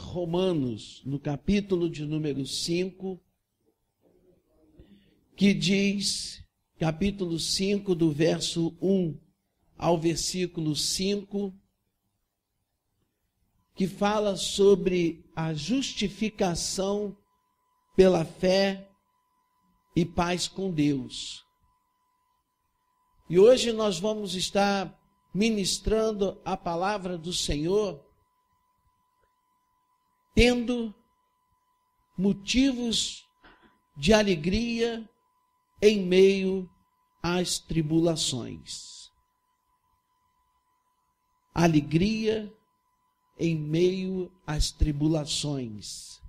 Romanos, no capítulo de número 5, que diz, capítulo 5, do verso 1 ao versículo 5, que fala sobre a justificação pela fé e paz com Deus. E hoje nós vamos estar ministrando a palavra do Senhor, tendo motivos de alegria em meio às tribulações. Alegria em meio às tribulações.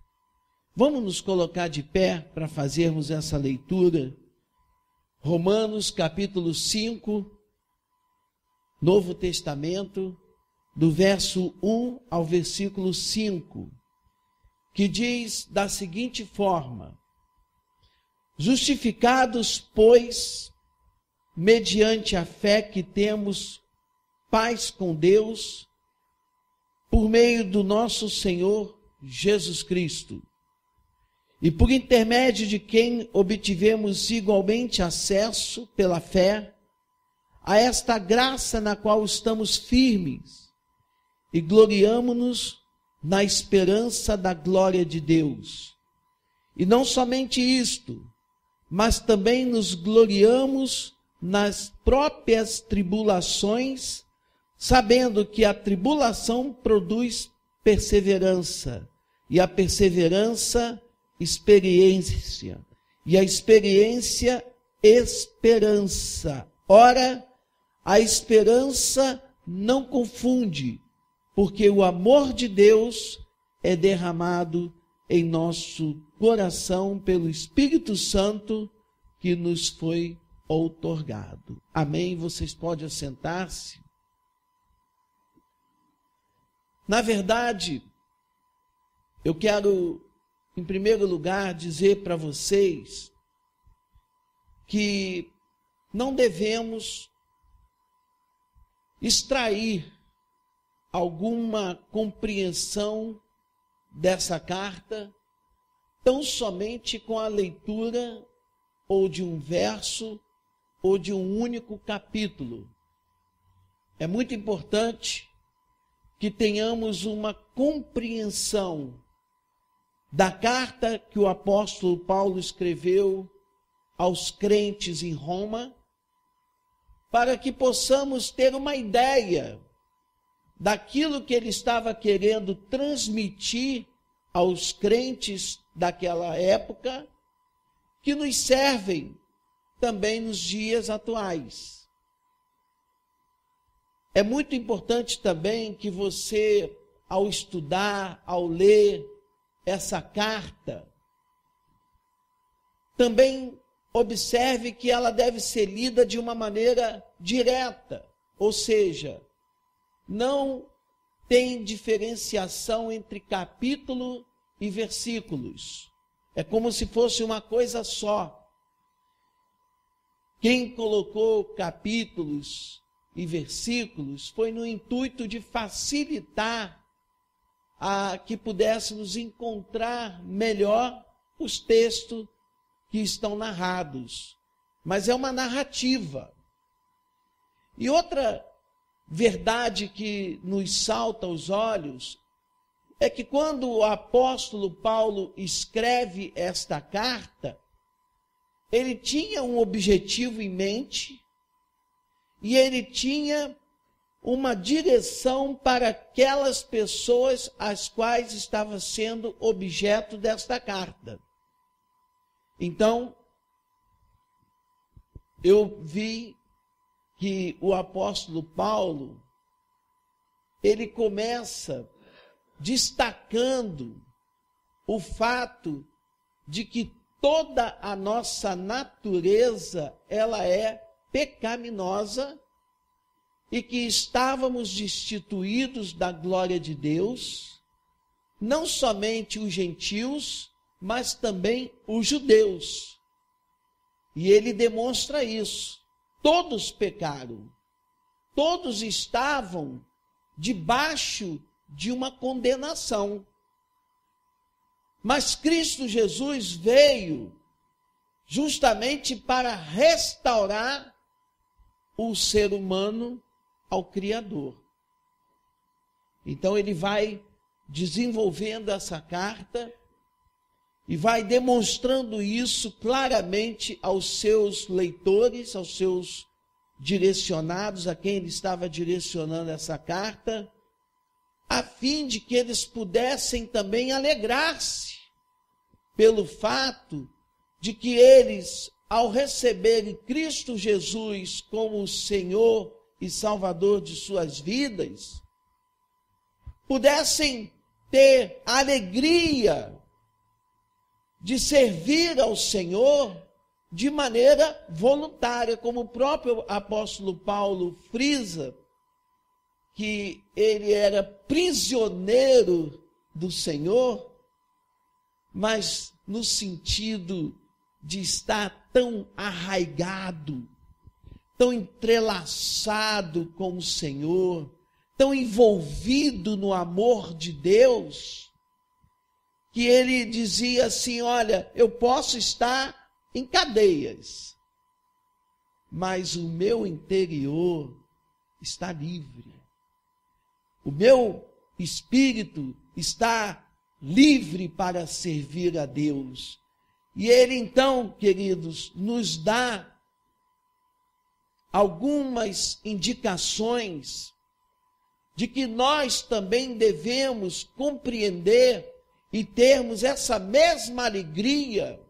Vamos nos colocar de pé para fazermos essa leitura. Romanos capítulo 5, Novo Testamento, do verso 1 ao versículo 5, que diz da seguinte forma: justificados, pois, mediante a fé que temos paz com Deus, por meio do nosso Senhor Jesus Cristo, e por intermédio de quem obtivemos igualmente acesso pela fé a esta graça na qual estamos firmes e gloriamo-nos na esperança da glória de Deus. E não somente isto, mas também nos gloriamos nas próprias tribulações, sabendo que a tribulação produz perseverança, e a perseverança, experiência, e a experiência, esperança. Ora, a esperança não confunde, porque o amor de Deus é derramado em nosso coração pelo Espírito Santo que nos foi outorgado. Amém? Vocês podem assentar-se. Na verdade, eu quero, em primeiro lugar, dizer para vocês que não devemos extrair alguma compreensão dessa carta tão somente com a leitura ou de um verso ou de um único capítulo. É muito importante que tenhamos uma compreensão da carta que o apóstolo Paulo escreveu aos crentes em Roma, para que possamos ter uma ideia daquilo que ele estava querendo transmitir aos crentes daquela época, que nos servem também nos dias atuais. É muito importante também que você, ao estudar, ao ler essa carta, também observe que ela deve ser lida de uma maneira direta, ou seja, não tem diferenciação entre capítulo e versículos. É como se fosse uma coisa só. Quem colocou capítulos e versículos foi no intuito de facilitar a que pudéssemos encontrar melhor os textos que estão narrados. Mas é uma narrativa. E outra verdade que nos salta aos olhos é que quando o apóstolo Paulo escreve esta carta, ele tinha um objetivo em mente e ele tinha uma direção para aquelas pessoas às quais estava sendo objeto desta carta. Então, eu vi que o apóstolo Paulo, ele começa destacando o fato de que toda a nossa natureza, ela é pecaminosa e que estávamos destituídos da glória de Deus, não somente os gentios, mas também os judeus. E ele demonstra isso. Todos pecaram. Todos estavam debaixo de uma condenação. Mas Cristo Jesus veio justamente para restaurar o ser humano ao Criador. Então ele vai desenvolvendo essa carta e vai demonstrando isso claramente aos seus leitores, aos seus direcionados, a quem ele estava direcionando essa carta, a fim de que eles pudessem também alegrar-se pelo fato de que eles, ao receberem Cristo Jesus como o Senhor e Salvador de suas vidas, pudessem ter a alegria de servir ao Senhor de maneira voluntária, como o próprio apóstolo Paulo frisa, que ele era prisioneiro do Senhor, mas no sentido de estar tão arraigado, tão entrelaçado com o Senhor, tão envolvido no amor de Deus, que ele dizia assim: olha, eu posso estar em cadeias, mas o meu interior está livre. O meu espírito está livre para servir a Deus. E ele então, queridos, nos dá algumas indicações de que nós também devemos compreender e termos essa mesma alegria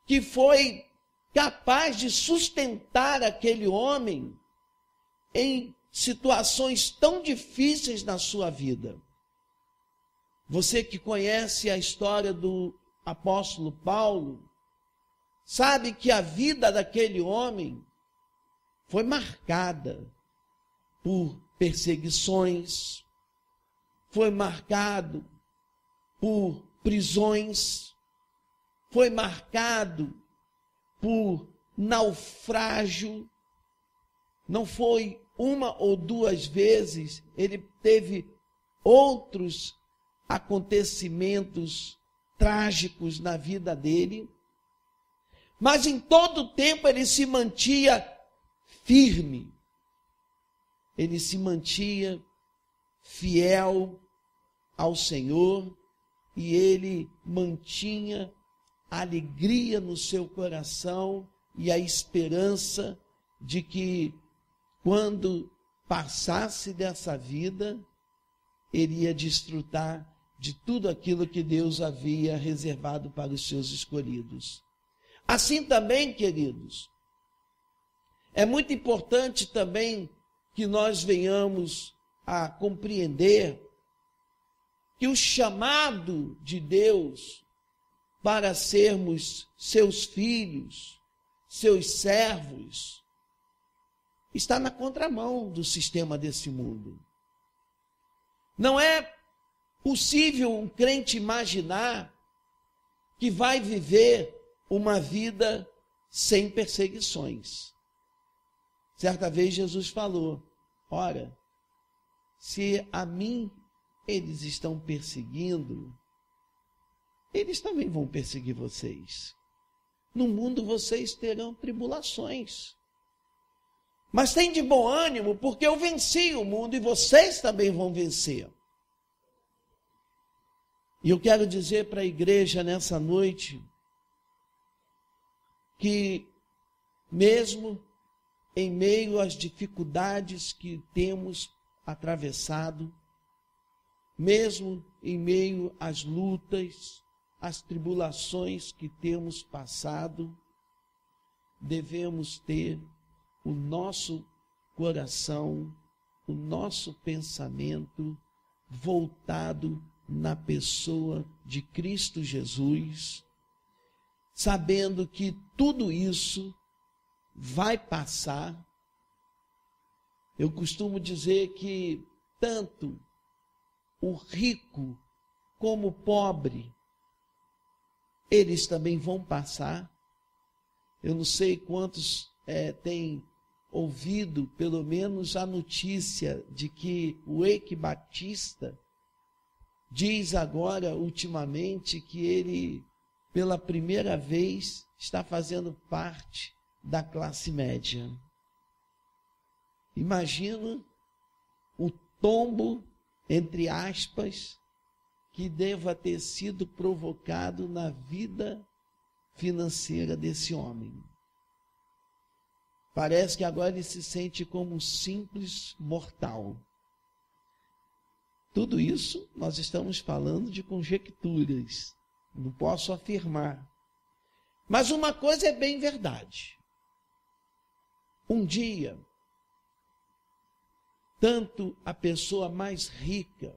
que foi capaz de sustentar aquele homem em situações tão difíceis na sua vida. Você que conhece a história do apóstolo Paulo, sabe que a vida daquele homem foi marcada por perseguições, foi marcado por prisões, foi marcado por naufrágio. Não foi uma ou duas vezes, ele teve outros acontecimentos trágicos na vida dele, mas em todo o tempo ele se mantia firme, ele se mantia fiel ao Senhor e ele mantinha a alegria no seu coração e a esperança de que quando passasse dessa vida, ele ia desfrutar de tudo aquilo que Deus havia reservado para os seus escolhidos. Assim também, queridos, é muito importante também que nós venhamos a compreender que o chamado de Deus para sermos seus filhos, seus servos, está na contramão do sistema desse mundo. Não é possível um crente imaginar que vai viver uma vida sem perseguições. Certa vez Jesus falou: ora, se a mim eles estão perseguindo, eles também vão perseguir vocês. No mundo vocês terão tribulações. Mas tem de bom ânimo, porque eu venci o mundo e vocês também vão vencer. E eu quero dizer para a igreja nessa noite que, mesmo em meio às dificuldades que temos atravessado, mesmo em meio às lutas, às tribulações que temos passado, devemos ter o nosso coração, o nosso pensamento voltado na pessoa de Cristo Jesus, sabendo que tudo isso vai passar. Eu costumo dizer que tanto o rico como o pobre, eles também vão passar. Eu não sei quantos têm ouvido, pelo menos, a notícia de que o Eike Batista diz agora, ultimamente, que ele, pela primeira vez, está fazendo parte da classe média. Imagina o tombo, entre aspas, que deva ter sido provocado na vida financeira desse homem. Parece que agora ele se sente como um simples mortal. Tudo isso nós estamos falando de conjecturas, não posso afirmar. Mas uma coisa é bem verdade. Um dia, tanto a pessoa mais rica,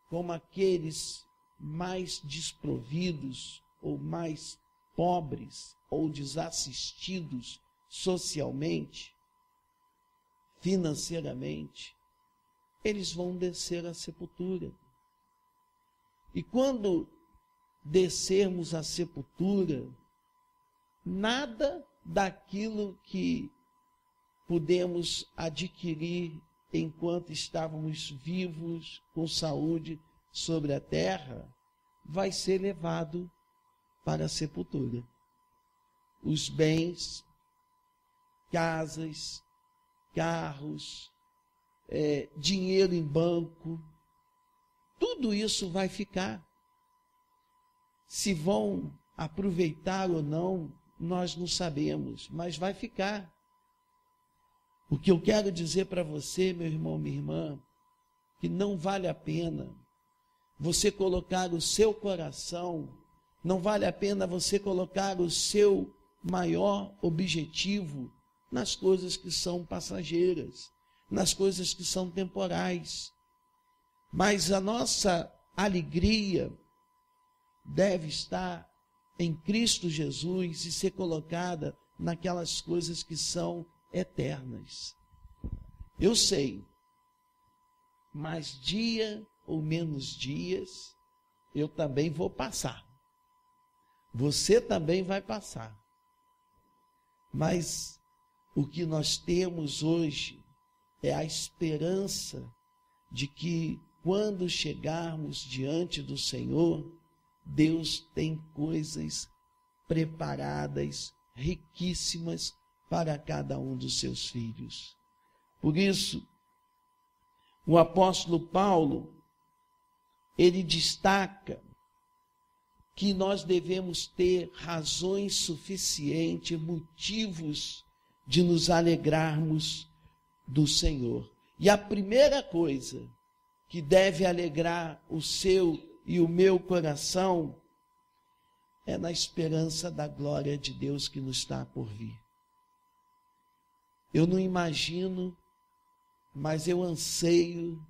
como aqueles mais desprovidos, ou mais pobres, ou desassistidos socialmente, financeiramente, eles vão descer à sepultura. E quando descermos à sepultura, nada daquilo que pudemos adquirir enquanto estávamos vivos, com saúde sobre a terra, vai ser levado para a sepultura. Os bens, casas, carros, dinheiro em banco, tudo isso vai ficar. Se vão aproveitar ou não, nós não sabemos, mas vai ficar. O que eu quero dizer para você, meu irmão, minha irmã, que não vale a pena você colocar o seu coração, não vale a pena você colocar o seu maior objetivo nas coisas que são passageiras, nas coisas que são temporais. Mas a nossa alegria deve estar em Cristo Jesus e ser colocada naquelas coisas que são eternas. Eu sei, mais dia ou menos dias, eu também vou passar. Você também vai passar. Mas o que nós temos hoje é a esperança de que quando chegarmos diante do Senhor, Deus tem coisas preparadas, riquíssimas para cada um dos seus filhos. Por isso, o apóstolo Paulo, ele destaca que nós devemos ter razões suficientes, motivos de nos alegrarmos do Senhor. E a primeira coisa que deve alegrar o seu e o meu coração é na esperança da glória de Deus que nos está por vir. Eu não imagino, mas eu anseio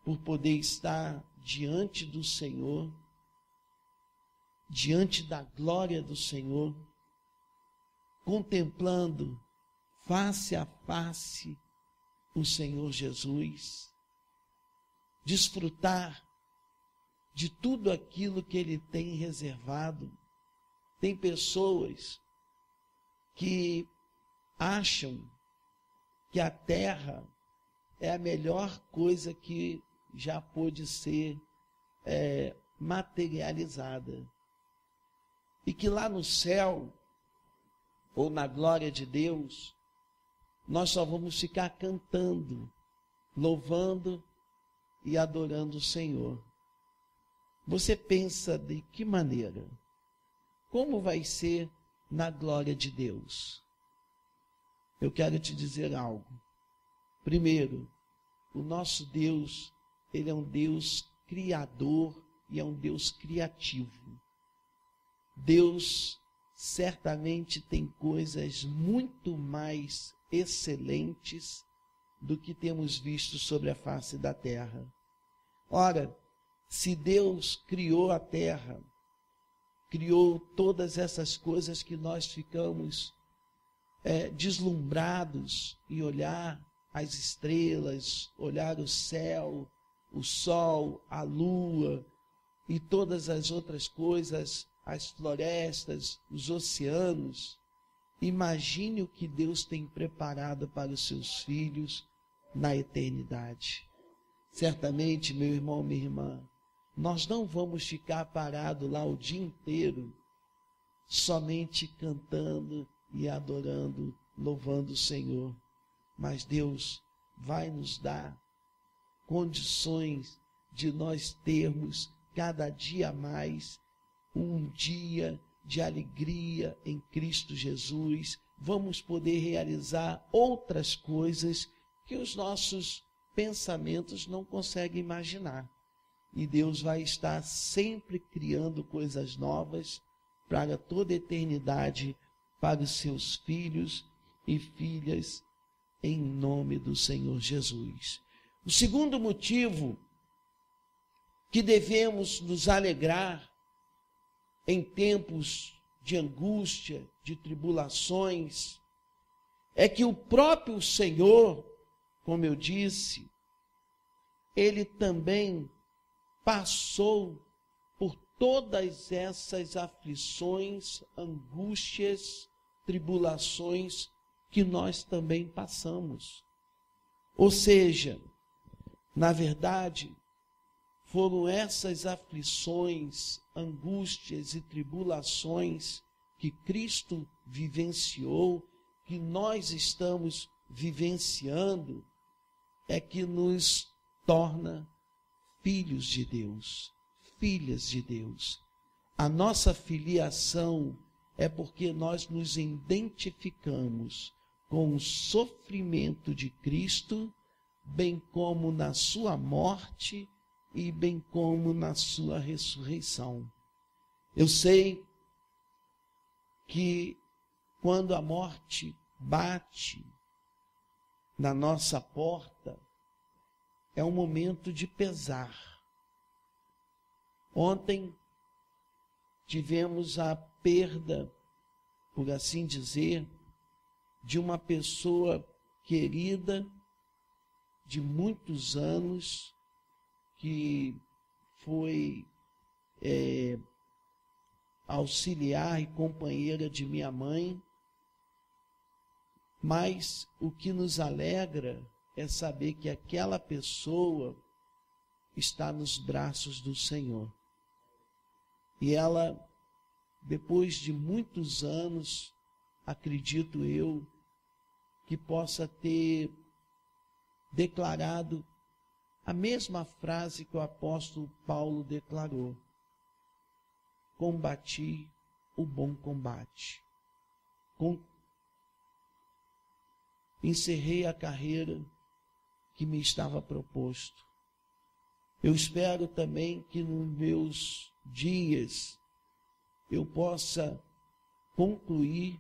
por poder estar diante do Senhor, diante da glória do Senhor, contemplando face a face o Senhor Jesus, desfrutar de tudo aquilo que Ele tem reservado. Tem pessoas que acham que a terra é a melhor coisa que já pôde ser materializada. E que lá no céu, ou na glória de Deus, nós só vamos ficar cantando, louvando e adorando o Senhor. Você pensa de que maneira? Como vai ser na glória de Deus? Eu quero te dizer algo. Primeiro, o nosso Deus, Ele é um Deus criador e é um Deus criativo. Deus certamente tem coisas muito mais excelentes do que temos visto sobre a face da terra. Ora, se Deus criou a terra, criou todas essas coisas que nós ficamos deslumbrados em olhar as estrelas, olhar o céu, o sol, a lua e todas as outras coisas, as florestas, os oceanos. Imagine o que Deus tem preparado para os seus filhos na eternidade. Certamente, meu irmão, minha irmã, nós não vamos ficar parados lá o dia inteiro, somente cantando e adorando, louvando o Senhor. Mas Deus vai nos dar condições de nós termos cada dia mais um dia de alegria em Cristo Jesus. Vamos poder realizar outras coisas que os nossos pensamentos não conseguem imaginar. E Deus vai estar sempre criando coisas novas para toda a eternidade, para os seus filhos e filhas, em nome do Senhor Jesus. O segundo motivo que devemos nos alegrar em tempos de angústia, de tribulações, é que o próprio Senhor, como eu disse, Ele também passou por todas essas aflições, angústias, tribulações que nós também passamos. Ou seja, na verdade, foram essas aflições, angústias e tribulações que Cristo vivenciou, que nós estamos vivenciando, é que nos torna filhos de Deus, filhas de Deus. A nossa filiação é porque nós nos identificamos com o sofrimento de Cristo, bem como na sua morte e bem como na sua ressurreição. Eu sei que quando a morte bate na nossa porta, é um momento de pesar. Ontem tivemos a perda, por assim dizer, de uma pessoa querida de muitos anos, que foi auxiliar e companheira de minha mãe. Mas o que nos alegra é saber que aquela pessoa está nos braços do Senhor. E ela, depois de muitos anos, acredito eu, que possa ter declarado a mesma frase que o apóstolo Paulo declarou: combati o bom combate. Encerrei a carreira que me estava proposto. Eu espero também que nos meus dias eu possa concluir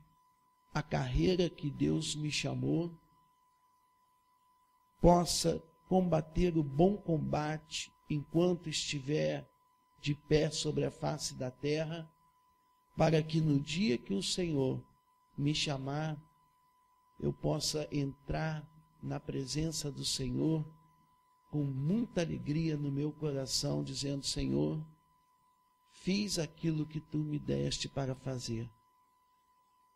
a carreira que Deus me chamou, possa combater o bom combate enquanto estiver de pé sobre a face da terra, para que no dia que o Senhor me chamar, eu possa entrar na presença do Senhor com muita alegria no meu coração, dizendo: Senhor, fiz aquilo que tu me deste para fazer.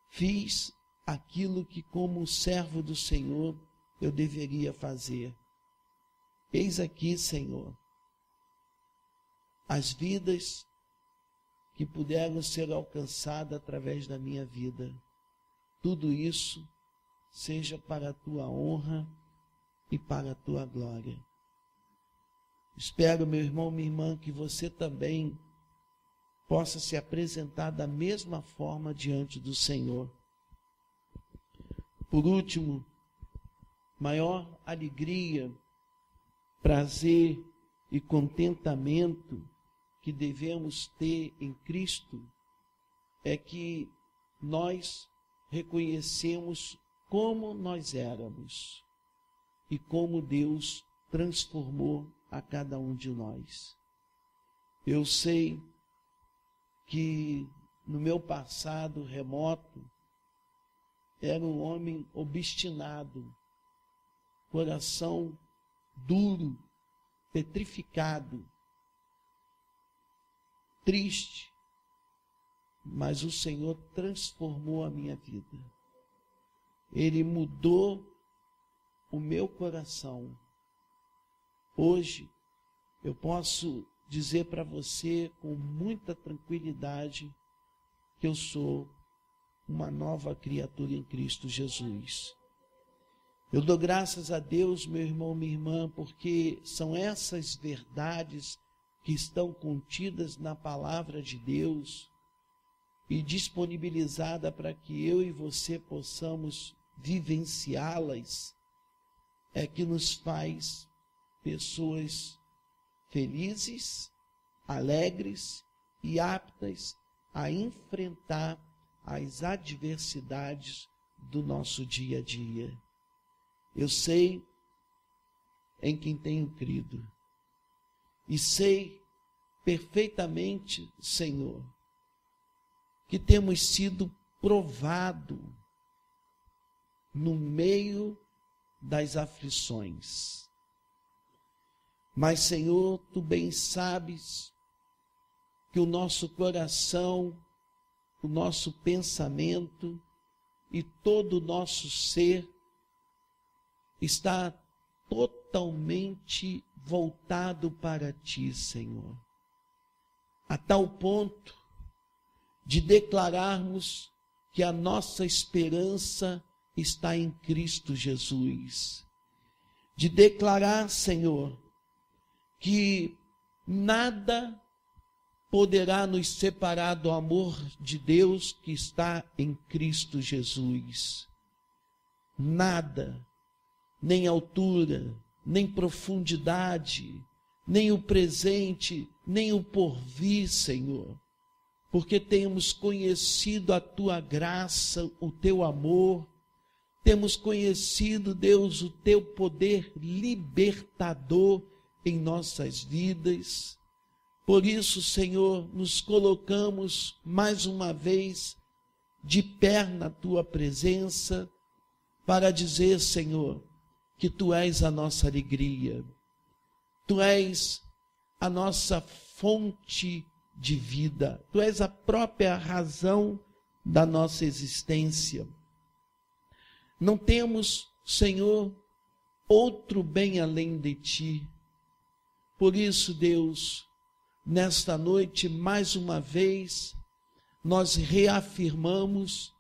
Fiz aquilo que, como servo do Senhor, eu deveria fazer. Eis aqui, Senhor, as vidas que puderam ser alcançadas através da minha vida. Tudo isso seja para a tua honra e para a tua glória. Espero, meu irmão, minha irmã, que você também possa se apresentar da mesma forma diante do Senhor. Por último, maior alegria, prazer e contentamento que devemos ter em Cristo é que nós reconhecemos como nós éramos e como Deus transformou a cada um de nós. Eu sei que no meu passado remoto era um homem obstinado, coração duro, petrificado, triste, mas o Senhor transformou a minha vida. Ele mudou o meu coração. hoje eu posso dizer para você com muita tranquilidade que eu sou uma nova criatura em Cristo Jesus. Eu dou graças a Deus, meu irmão, minha irmã, porque são essas verdades que estão contidas na palavra de Deus e disponibilizada para que eu e você possamos vivenciá-las, é que nos faz pessoas felizes, alegres e aptas a enfrentar as adversidades do nosso dia a dia. Eu sei em quem tenho crido e sei perfeitamente, Senhor, que temos sido provados no meio das aflições. Mas, Senhor, Tu bem sabes que o nosso coração, o nosso pensamento e todo o nosso ser está totalmente voltado para Ti, Senhor. A tal ponto de declararmos que a nossa esperança está em Cristo Jesus. De declarar, Senhor, que nada poderá nos separar do amor de Deus que está em Cristo Jesus. Nada, nem altura, nem profundidade, nem o presente, nem o porvir, Senhor, porque temos conhecido a Tua graça, o Teu amor, temos conhecido, Deus, o Teu poder libertador em nossas vidas. Por isso, Senhor, nos colocamos mais uma vez de pé na Tua presença para dizer, Senhor, que Tu és a nossa alegria, Tu és a nossa fonte de vida, Tu és a própria razão da nossa existência. Não temos, Senhor, outro bem além de Ti. Por isso, Deus, nesta noite, mais uma vez, nós reafirmamos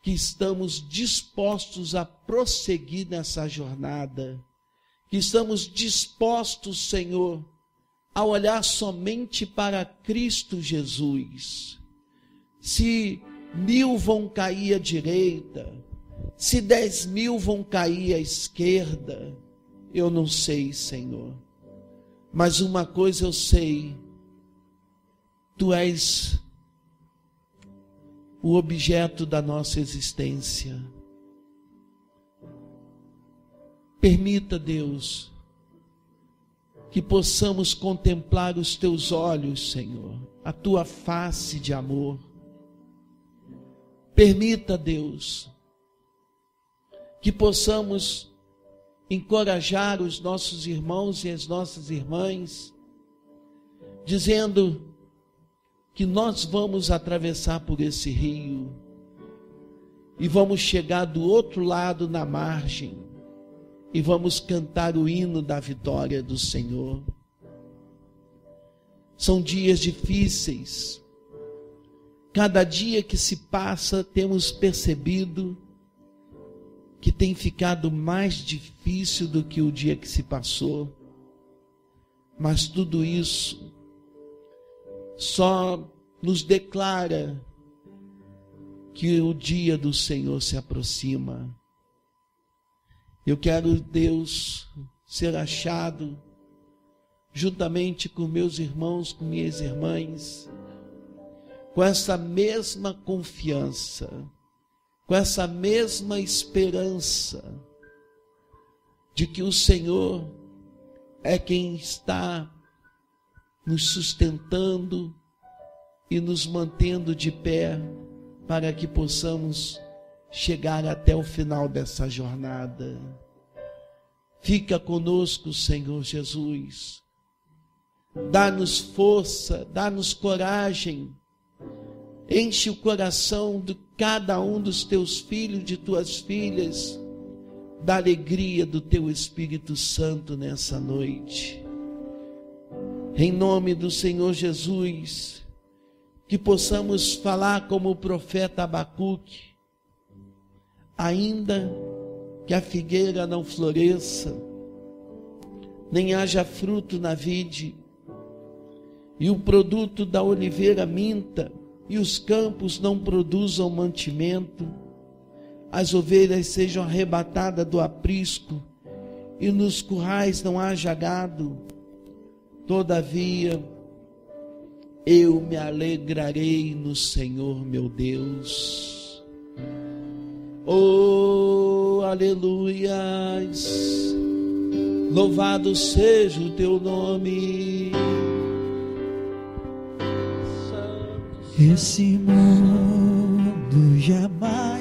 que estamos dispostos a prosseguir nessa jornada, que estamos dispostos, Senhor, a olhar somente para Cristo Jesus. Se 1000 vão cair à direita, se 10.000 vão cair à esquerda, eu não sei, Senhor. Mas uma coisa eu sei, Tu és o objeto da nossa existência. Permita, Deus, que possamos contemplar os Teus olhos, Senhor, a Tua face de amor. Permita, Deus, que possamos encorajar os nossos irmãos e as nossas irmãs, dizendo que nós vamos atravessar por esse rio e vamos chegar do outro lado na margem e vamos cantar o hino da vitória do Senhor. São dias difíceis. Cada dia que se passa, temos percebido que tem ficado mais difícil do que o dia que se passou. Mas tudo isso só nos declara que o dia do Senhor se aproxima. Eu quero, Deus, ser achado juntamente com meus irmãos, com minhas irmãs, com essa mesma confiança, com essa mesma esperança de que o Senhor é quem está nos sustentando e nos mantendo de pé para que possamos chegar até o final dessa jornada. Fica conosco, Senhor Jesus. Dá-nos força, dá-nos coragem. Enche o coração de cada um dos Teus filhos, de Tuas filhas, da alegria do teu Espírito Santo nessa noite. Em nome do Senhor Jesus, que possamos falar como o profeta Abacuque, ainda que a figueira não floresça, nem haja fruto na vide, e o produto da oliveira minta, e os campos não produzam mantimento, as ovelhas sejam arrebatadas do aprisco, e nos currais não haja gado. Todavia, eu me alegrarei no Senhor meu Deus. Oh, aleluias! Louvado seja o teu nome. Esse mundo jamais